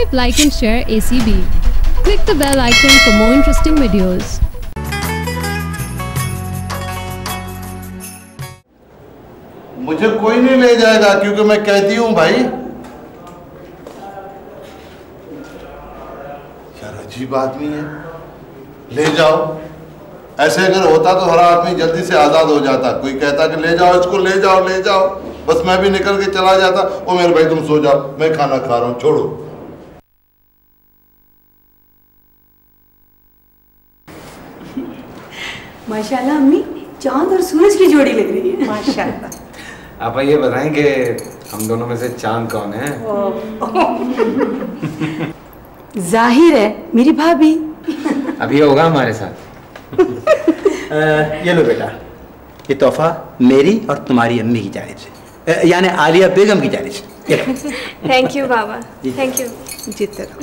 Subscribe, like and share ACB. Click the bell icon for more interesting videos. मुझे कोई नहीं ले जाएगा क्योंकि मैं कहती हूँ भाई। यार अजीब आदमी है, ले जाओ। ऐसे अगर होता तो हर आदमी जल्दी से आजाद हो जाता। कोई कहता कि ले जाओ इसको, ले जाओ ले जाओ, बस मैं भी निकल के चला जाता। ओ मेरे भाई तुम सो जाओ, मैं खाना खा रहा हूँ, छोड़ो। माशाल्लाह अम्मी, चांद और सूरज की जोड़ी लग रही है। माशाल्लाह। आप ये बताएं कि हम दोनों में से चांद कौन है? जाहिर है मेरी भाभी। अभी होगा हमारे साथ। ये लो बेटा, ये तोहफा मेरी और तुम्हारी अम्मी की जानिब से, यानी आलिया बेगम की जानिब से। Thank you Baba, thank you. जीते रहो।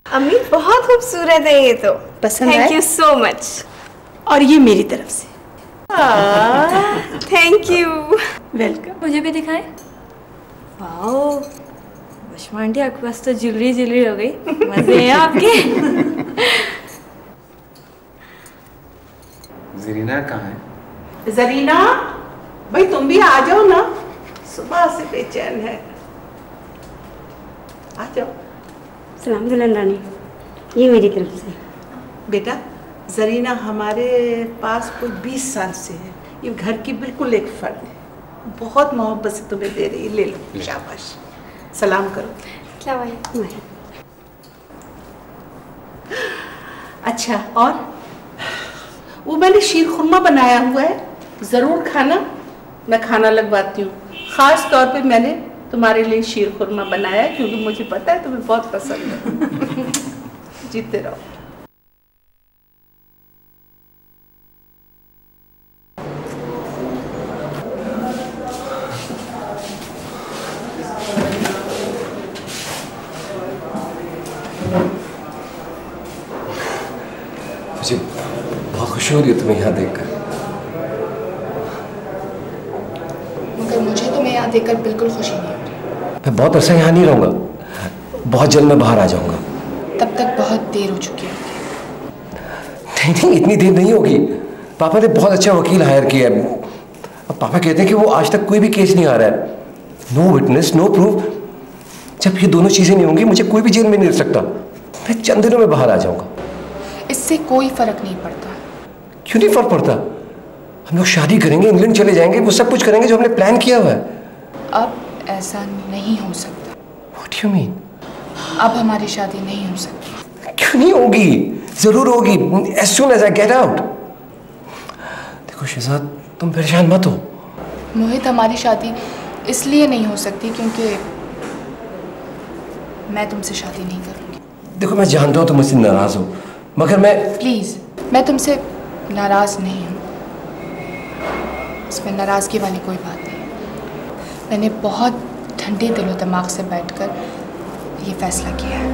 अम्मी बहुत खूबसूरत है ये तो। पसंद है? Thank you so much. और ये मेरी तरफ से। Thank you. वेलकम। मुझे भी दिखाएं। वाओ, बशमा आंटी आपके पास तो ज्वेलरी ज्वेलरी हो गई। मजे हैं आपके। ज़रीना कहाँ है? जरीना, भाई तुम भी आ जाओ ना, सुबह से बेचैन है। आ जाओ। सलाम रानी, ये मेरी तरफ से। बेटा, जरीना हमारे पास कोई 20 साल से है। ये घर की बिल्कुल एक फर्द है। बहुत मोहब्बत से तुम्हें दे रही है, ले लो। शाबाश। सलाम करो। क्या भाई? अच्छा, और वो मैंने शीर खुरमा बनाया हुआ है, ज़रूर खाना। मैं खाना लगवाती हूँ। ख़ास तौर पे मैंने तुम्हारे लिए शीर खुरमा बनाया है क्योंकि मुझे पता है तुम्हें बहुत पसंद है। जीते रहो। मुझे बहुत खुशी हो रही है तुम्हें यहाँ देखकर। मगर मुझे तुम्हें यहाँ देखकर बिल्कुल खुशी नहीं हो रही। मैं बहुत अरसा यहाँ नहीं रहूँगा, बहुत जल्द मैं बाहर आ जाऊँगा। तब तक बहुत देर हो चुकी है। नहीं नहीं, इतनी देर नहीं होगी। पापा ने बहुत अच्छा वकील हायर किया है। अब पापा कहते हैं कि वो आज तक कोई भी केस नहीं आ रहा है। No witness, no proof. जब ये दोनों चीज़ें नहीं होंगी, मुझे कोई भी जेल में नहीं रख सकता। मैं चंद दिनों में बाहर आ जाऊँगा। इससे कोई फर्क नहीं पड़ता। क्यों नहीं फर्क पड़ता? हम लोग शादी करेंगे, इंग्लैंड चले जाएंगे, वो सब कुछ करेंगे जो हमने प्लान किया हुआ है। अब ऐसा नहीं हो सकता। What do you mean? अब हमारी शादी नहीं हो सकती। क्यों नहीं होगी? जरूर होगी। As soon as I get out. देखो शहजाद, तुम परेशान मत हो। मोहित, हमारी शादी इसलिए नहीं हो सकती क्योंकि मैं तुमसे शादी नहीं करूँगी। देखो मैं जानता हूँ तुम मुझसे नाराज हो, मगर मैं प्लीज़, मैं तुमसे नाराज़ नहीं हूँ। इसमें नाराज़गी वाली कोई बात नहीं। मैंने बहुत ठंडे दिलो दिमाग से बैठकर ये फैसला किया है।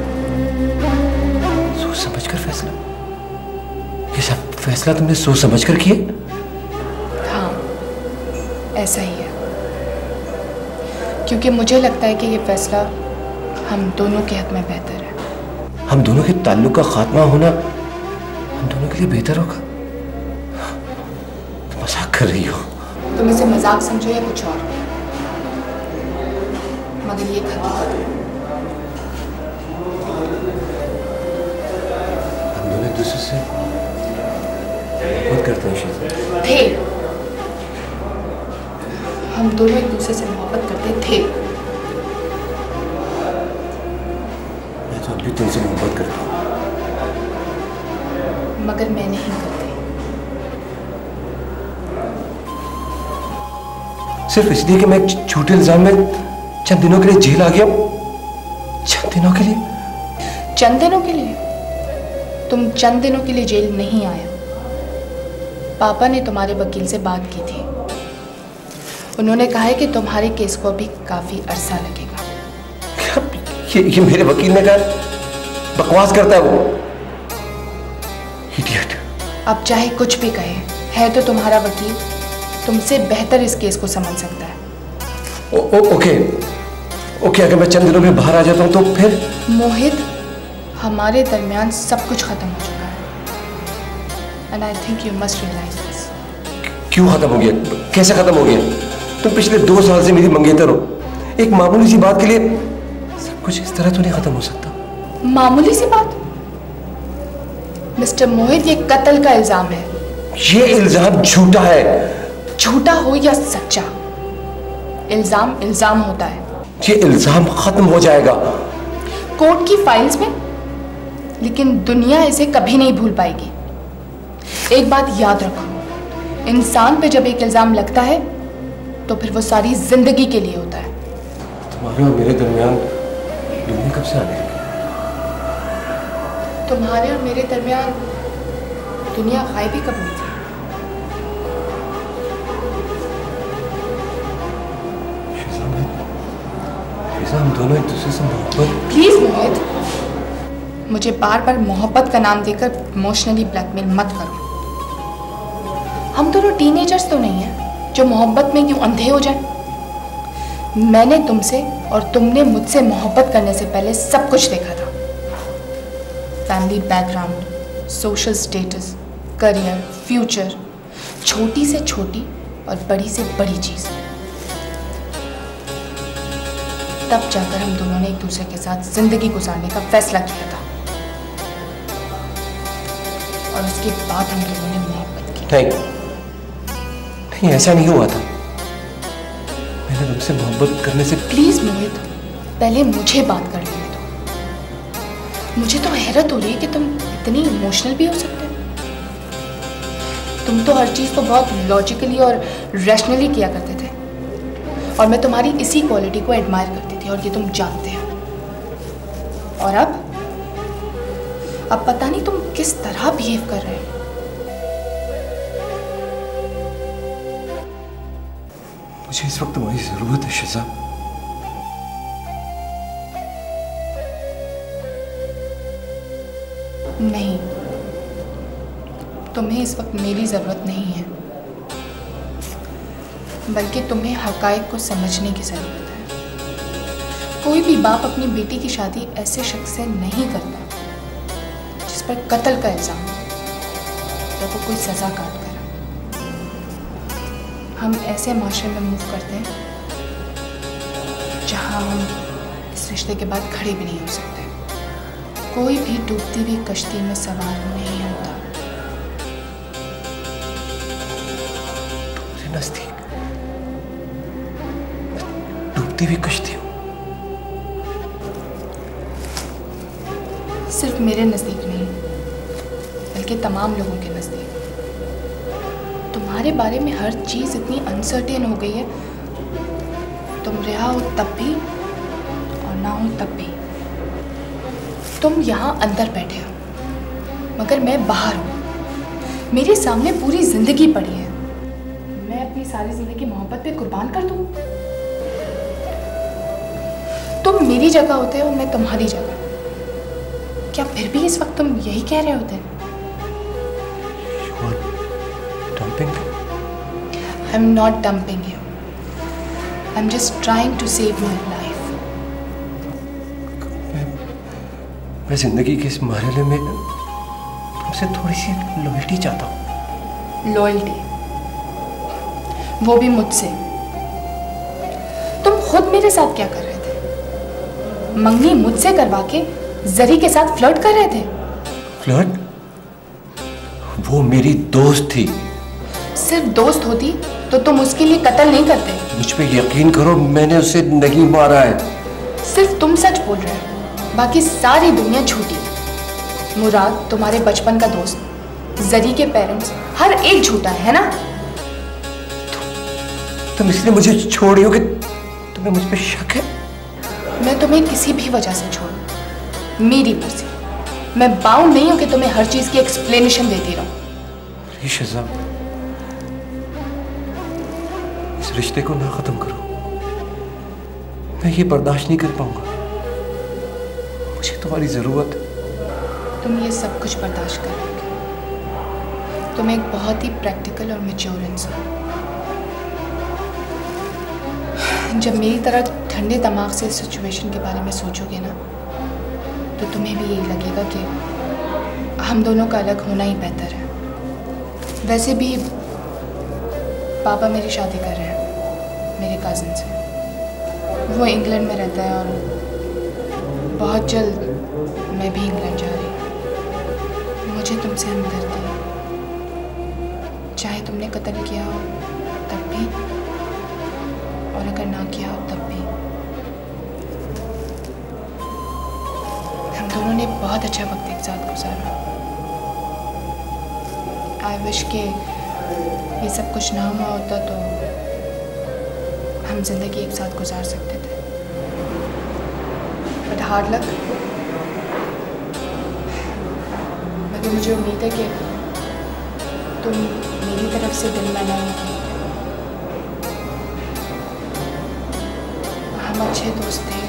सोच समझकर फैसला? ये सब फैसला तुमने सोच समझकर किया? हाँ, ऐसा ही है। क्योंकि मुझे लगता है कि ये फैसला हम दोनों के हक में बेहतर है। हम दोनों के ताल्लुक का खात्मा होना हम दोनों के लिए बेहतर होगा। तुम मजाक कर रही हो। तुम इसे मजाक समझो या कुछ और, मगर ये हकीकत है। हम दोनों एक दूसरे से बहुत करते हैं शायद। थे, हम दोनों एक दूसरे से मोहब्बत करते थे। मैं तो अभी तुमसे मोहब्बत करता हूँ, मगर मैं नहीं करती। सिर्फ इसलिए कि मैं एक झूठे इल्जाम में चंद दिनों के लिए जेल आ गया। चंद दिनों के लिए? चंद दिनों के लिए? तुम चंद दिनों के लिए जेल नहीं आया। पापा ने तुम्हारे वकील से बात की थी। उन्होंने कहा है कि तुम्हारे केस को अभी काफी अरसा लगेगा। ये मेरे वकील ने कहा? बकवास करता है वो। इडियट। अब चाहे कुछ भी कहे, है तो तुम्हारा वकील, तुमसे बेहतर इस केस को समझ सकता है। ओके ओके, अगर मैं चंद दिनों में बाहर आ जाता हूँ तो फिर? मोहित, हमारे दरमियान सब कुछ खत्म हो चुका है। And I think you must realise this. क्यों खत्म हो गया? कैसे खत्म हो गया? तुम पिछले 2 साल से मेरी मंगेतर हो। एक मामूली सी बात के लिए सब कुछ इस तरह तो नहीं खत्म हो सकता। मामूली सी बात? मिस्टर मोहित, ये कत्ल का इल्जाम है। ये इल्जाम झूठा है। झूठा हो या सच्चा, इल्जाम इल्जाम होता है। ये इल्जाम खत्म हो जाएगा कोर्ट की फाइल्स में, लेकिन दुनिया इसे कभी नहीं भूल पाएगी। एक बात याद रखो, इंसान पे जब एक इल्जाम लगता है तो फिर वो सारी जिंदगी के लिए होता है। तुम्हारे और मेरे दरमियान दुनिया कब से आने लगी? तुम्हारे और मेरे दरमियान दुनिया गायब ही कब हुई थी? हम दोनों एक दूसरे से मोहब्बत। प्लीज मोहित, मुझे बार बार मोहब्बत का नाम देकर इमोशनली ब्लैकमेल मत करो। हम दोनों टीनेजर्स तो नहीं हैं जो मोहब्बत में क्यों अंधे हो जाएं। मैंने तुमसे और तुमने मुझसे मोहब्बत करने से पहले सब कुछ देखा था। Family background, social status, career, future, छोटी से छोटी और बड़ी से बड़ी चीज। तब जाकर हम दोनों ने एक दूसरे के साथ जिंदगी गुजारने का फैसला किया था, और उसके बाद हम दोनों ने मोहब्बत की। नहीं, ऐसा नहीं हुआ था। मैंने तुमसे मोहब्बत करने से। प्लीज मोहित, पहले मुझे बात कर लेने दो। मुझे तो हैरत हो रही है कि तुम इतनी इमोशनल भी हो सकते हो। तुम तो हर चीज को बहुत लॉजिकली और रैशनली किया करते थे, और मैं तुम्हारी इसी क्वालिटी को एडमायर करती थी, और ये तुम जानते हो। और अब पता नहीं तुम किस तरह बिहेव कर रहे हो। मुझे इस वक्त तुम्हारी जरूरत है शिजा। नहीं, तुम्हें इस वक्त मेरी जरूरत नहीं है, बल्कि तुम्हें हकायक को समझने की जरूरत है। कोई भी बाप अपनी बेटी की शादी ऐसे शख्स से नहीं करता जिस पर कत्ल का इल्जाम या तो कोई सजा काट कर। हम ऐसे माशरे में मूव करते हैं जहां हम इस रिश्ते के बाद खड़े भी नहीं हो सकते। कोई भी डूबती हुई कश्ती में सवार नहीं होता। तुम्हारे नजदीक डूबती हुई कश्ती हूं। सिर्फ मेरे नजदीक नहीं, बल्कि तमाम लोगों के नजदीक। तुम्हारे बारे में हर चीज इतनी अनसर्टेन हो गई है। तुम रिहा हो तब भी और ना हो तब भी। तुम यहाँ अंदर बैठे हो, मगर मैं बाहर हूँ। मेरे सामने पूरी जिंदगी पड़ी है। मैं अपनी सारी जिंदगी मोहब्बत पे कुर्बान कर दूँ? तुम मेरी जगह होते हो, मैं तुम्हारी जगह। क्या फिर भी इस वक्त तुम यही कह रहे होते? I'm not dumping you. I'm just trying to save my life. मैं जिंदगी के इस मरहले में तुमसे थोड़ी सी लॉयल्टी चाहता हूँ। लॉयल्टी? वो भी मुझसे? तुम खुद मेरे साथ क्या कर रहे थे? मंगनी मुझसे करवा के जरी के साथ फ्लर्ट कर रहे थे। फ्लर्ट? वो मेरी दोस्त थी। सिर्फ दोस्त होती तो तुम उसके लिए कत्ल नहीं करते। मुझ पे यकीन करो, मैंने उसे नहीं मारा है। सिर्फ तुम सच बोल रहे हो, बाकी सारी दुनिया झूठी है। मुराद तुम्हारे बचपन का दोस्त, जरी के पेरेंट्स, हर एक झूठा है ना? तुम इसलिए मुझे छोड़ रही हो कि तुम्हें मुझ पे शक है? मैं तुम्हें किसी भी वजह से छोड़ूं, मेरी मर्जी। मैं बाउंड नहीं हूं कि तुम्हें हर चीज की एक्सप्लेनेशन देती रहूं। शिजा, इस रिश्ते को ना खत्म करो। मैं ये बर्दाश्त नहीं कर पाऊंगा। मुझे तुम्हारी जरूरत है। तुम ये सब कुछ बर्दाश्त कर लोगे। तुम एक बहुत ही प्रैक्टिकल और मैच्योर इंसान। जब मेरी तरह ठंडे दिमाग से इस सिचुएशन के बारे में सोचोगे ना, तो तुम्हें भी यही लगेगा कि हम दोनों का अलग होना ही बेहतर है। वैसे भी पापा मेरी शादी कर रहे हैं मेरे कज़न से। वो इंग्लैंड में रहता है और बहुत जल्द मैं भी इंग्लैंड जा रही हूँ। मुझे तुमसे हमदर्दी है, चाहे तुमने कत्ल किया हो तब भी और अगर ना किया हो तब भी। हम दोनों ने बहुत अच्छा वक्त एक साथ गुजारा। आई विश के ये सब कुछ ना हुआ होता तो हम जिंदगी एक साथ गुजार सकते थे। But hard luck. मगर मुझे उम्मीद है कि तुम मेरी तरफ से दिल में लाओगी। हम अच्छे दोस्त थे